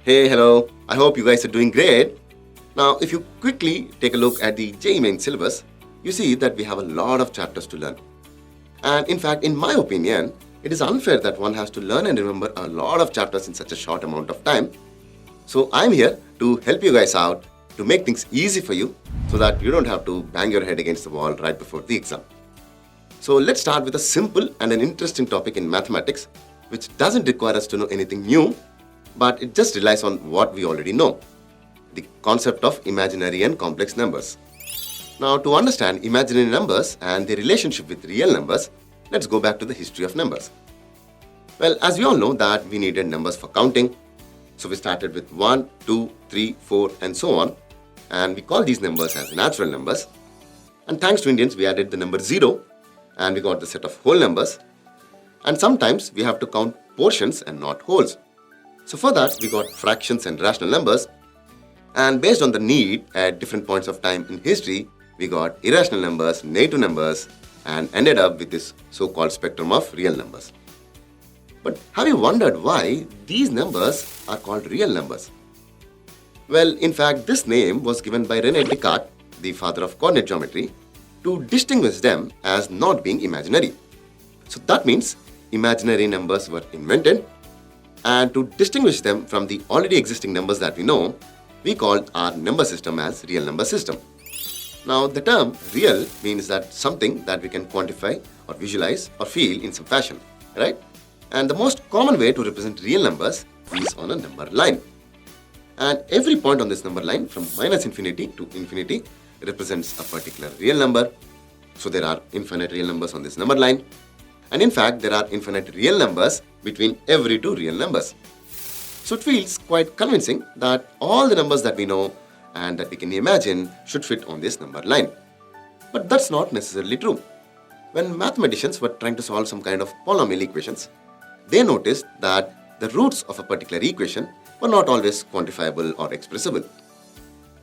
Hey, hello. I hope you guys are doing great. Now, if you quickly take a look at the JEE main syllabus, you see that we have a lot of chapters to learn. And in fact, in my opinion, it is unfair that one has to learn and remember a lot of chapters in such a short amount of time. So I'm here to help you guys out, to make things easy for you so that you don't have to bang your head against the wall right before the exam. So let's start with a simple and an interesting topic in mathematics, which doesn't require us to know anything new, but it just relies on what we already know, the concept of imaginary and complex numbers. Now, to understand imaginary numbers and their relationship with real numbers, let's go back to the history of numbers. Well, as we all know that we needed numbers for counting, so we started with 1, 2, 3, 4 and so on, and we call these numbers as natural numbers. And thanks to Indians, we added the number 0 and we got the set of whole numbers. And sometimes we have to count portions and not wholes. So for that, we got fractions and rational numbers. And based on the need at different points of time in history, we got irrational numbers, negative numbers, and ended up with this so-called spectrum of real numbers. But have you wondered why these numbers are called real numbers? Well, in fact, this name was given by René Descartes, the father of coordinate geometry, to distinguish them as not being imaginary. So that means imaginary numbers were invented, and to distinguish them from the already existing numbers that we know, we called our number system as real number system. Now, the term real means that something that we can quantify or visualize or feel in some fashion, right? And the most common way to represent real numbers is on a number line. And every point on this number line from minus infinity to infinity represents a particular real number. So there are infinite real numbers on this number line. And in fact, there are infinite real numbers between every two real numbers. So it feels quite convincing that all the numbers that we know and that we can imagine should fit on this number line. But that's not necessarily true. When mathematicians were trying to solve some kind of polynomial equations, they noticed that the roots of a particular equation were not always quantifiable or expressible.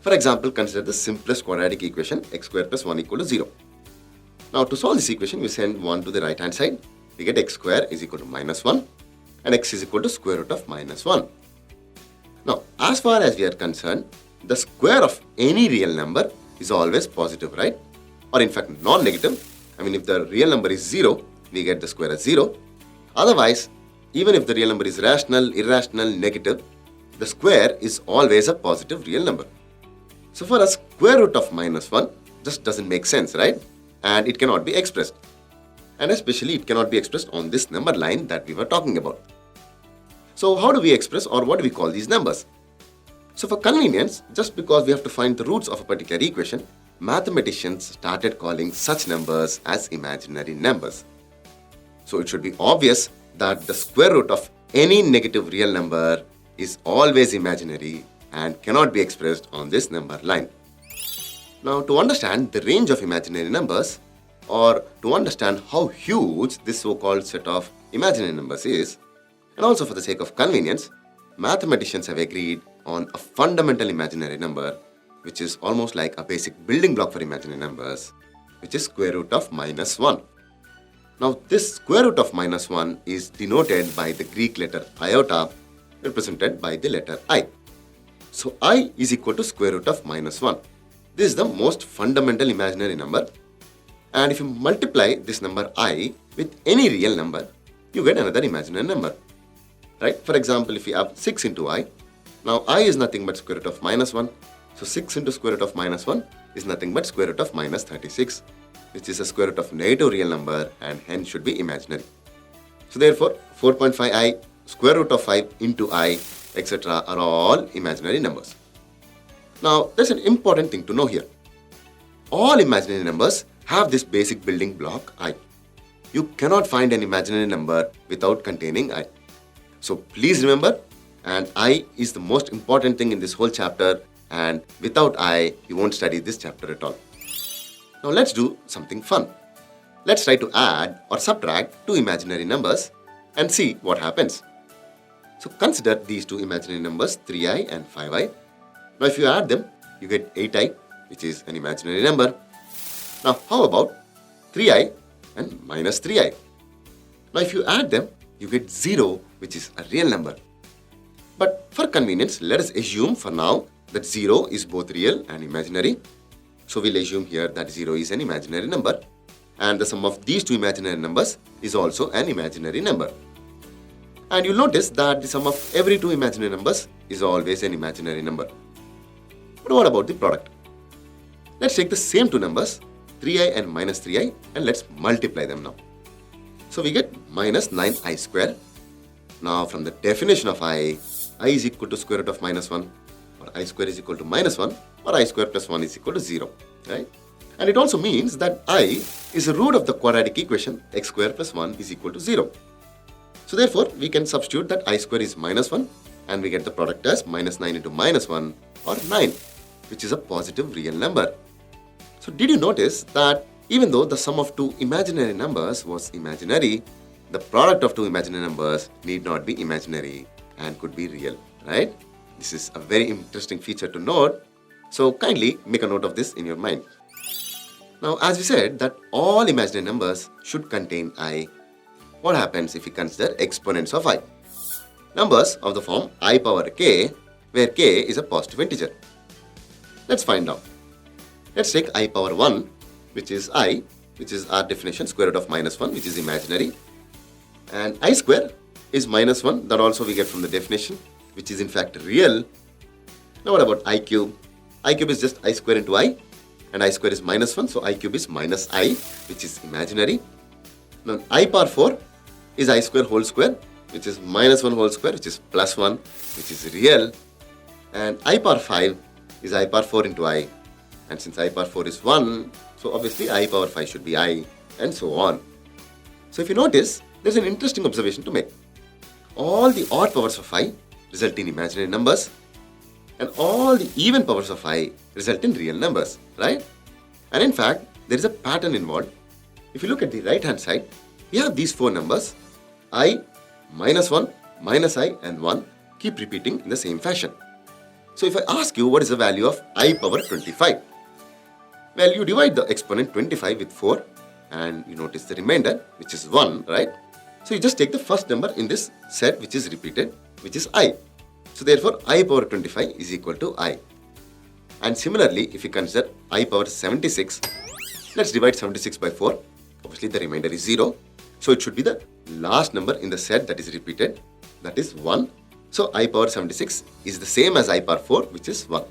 For example, consider the simplest quadratic equation x squared plus 1 equal to 0. Now, to solve this equation, we send 1 to the right hand side. We get x square is equal to minus 1 and x is equal to square root of minus 1. Now, as far as we are concerned, the square of any real number is always positive, right? Or in fact, non-negative. I mean, if the real number is 0, we get the square as 0. Otherwise, even if the real number is rational, irrational, negative, the square is always a positive real number. So for us, square root of minus 1 just doesn't make sense, right? And it cannot be expressed. And especially it cannot be expressed on this number line that we were talking about. So how do we express, or what do we call these numbers? So for convenience, just because we have to find the roots of a particular equation, mathematicians started calling such numbers as imaginary numbers. So it should be obvious that the square root of any negative real number is always imaginary and cannot be expressed on this number line. Now, to understand the range of imaginary numbers, or to understand how huge this so-called set of imaginary numbers is, and also for the sake of convenience, mathematicians have agreed on a fundamental imaginary number, which is almost like a basic building block for imaginary numbers, which is square root of minus 1. Now, this square root of minus 1 is denoted by the Greek letter iota, represented by the letter I. So, I is equal to square root of minus 1. This is the most fundamental imaginary number. And if you multiply this number I with any real number, you get another imaginary number. Right? For example, if you have 6 into I, now I is nothing but square root of minus 1. So 6 into square root of minus 1 is nothing but square root of minus 36, which is a square root of negative real number and hence should be imaginary. So therefore, 4.5i, square root of 5 into I, etc. are all imaginary numbers. Now, there's an important thing to know here. All imaginary numbers have this basic building block I. You cannot find an imaginary number without containing I. So please remember, and I is the most important thing in this whole chapter, and without I, you won't study this chapter at all. Now let's do something fun. Let's try to add or subtract two imaginary numbers and see what happens. So consider these two imaginary numbers 3i and 5i. Now if you add them, you get 8i, which is an imaginary number. Now how about 3i and minus 3i? Now if you add them, you get 0, which is a real number. But for convenience, let us assume for now that 0 is both real and imaginary. So we'll assume here that 0 is an imaginary number, and the sum of these two imaginary numbers is also an imaginary number. And you'll notice that the sum of every two imaginary numbers is always an imaginary number. But what about the product? Let's take the same two numbers, 3i and minus 3i, and let's multiply them now. So we get minus 9i square. Now from the definition of I is equal to square root of minus 1, or I square is equal to minus 1, or I square plus 1 is equal to 0, right? And it also means that I is a root of the quadratic equation x square plus 1 is equal to 0. So therefore, we can substitute that I square is minus 1, and we get the product as minus 9 into minus 1, or 9, which is a positive real number. So did you notice that even though the sum of two imaginary numbers was imaginary, the product of two imaginary numbers need not be imaginary and could be real, right? This is a very interesting feature to note. So kindly make a note of this in your mind. Now, as we said that all imaginary numbers should contain I, what happens if we consider exponents of I? Numbers of the form I power k, where k is a positive integer. Let's find out. Let's take I power 1, which is I, which is our definition, square root of minus 1, which is imaginary. And I square is minus 1, that also we get from the definition, which is in fact real. Now what about I cube? I cube is just I square into I, and I square is minus 1, so I cube is minus I, which is imaginary. Now I power 4 is I square whole square, which is minus 1 whole square, which is plus 1, which is real. And I power 5 is I power 4 into I, and since I power 4 is 1, so obviously I power 5 should be I, and so on. So if you notice, there's an interesting observation to make. All the odd powers of I result in imaginary numbers, and all the even powers of I result in real numbers, right? And in fact, there is a pattern involved. If you look at the right hand side, we have these four numbers, I, minus 1, minus I, and 1, keep repeating in the same fashion. So if I ask you what is the value of I power 25, well, you divide the exponent 25 with 4, and you notice the remainder, which is 1, right? So you just take the first number in this set which is repeated, which is I. So therefore, I power 25 is equal to I. And similarly, if you consider I power 76, let's divide 76 by 4. Obviously, the remainder is 0. So it should be the last number in the set that is repeated, that is 1. So I power 76 is the same as I power 4, which is 1.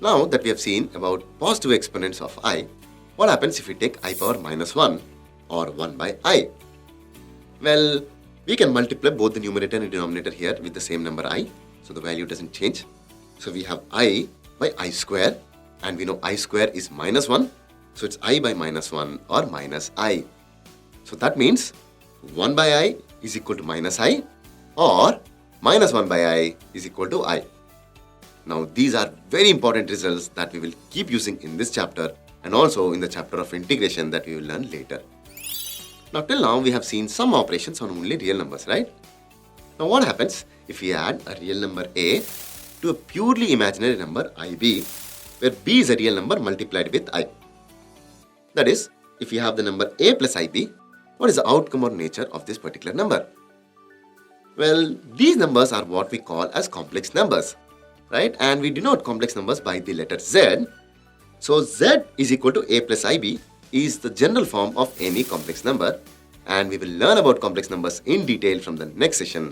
Now that we have seen about positive exponents of I, what happens if we take I power minus 1 or 1 by I? Well, we can multiply both the numerator and denominator here with the same number I, so the value doesn't change. So we have I by I square, and we know I square is minus 1, so it's I by minus 1 or minus I. So that means 1 by I is equal to minus I, or minus 1 by I is equal to I. Now these are very important results that we will keep using in this chapter and also in the chapter of integration that we will learn later. Now till now we have seen some operations on only real numbers, right? Now what happens if we add a real number A to a purely imaginary number IB, where B is a real number multiplied with I? That is, if we have the number A plus IB, what is the outcome or nature of this particular number? Well, these numbers are what we call as complex numbers, right? And we denote complex numbers by the letter Z. So Z is equal to A plus IB is the general form of any complex number, and we will learn about complex numbers in detail from the next session.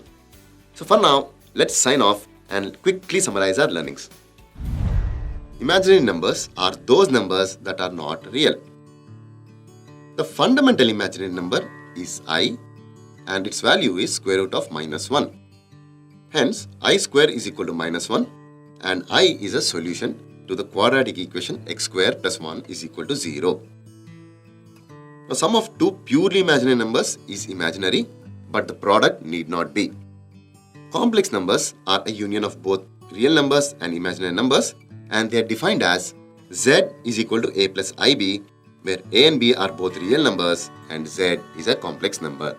So for now, let's sign off and quickly summarize our learnings. Imaginary numbers are those numbers that are not real. The fundamental imaginary number is I, and its value is square root of minus 1. Hence, I square is equal to minus 1, and I is a solution to the quadratic equation x square plus 1 is equal to 0. The sum of two purely imaginary numbers is imaginary, but the product need not be. Complex numbers are a union of both real numbers and imaginary numbers, and they are defined as Z is equal to A plus IB, where A and B are both real numbers and Z is a complex number.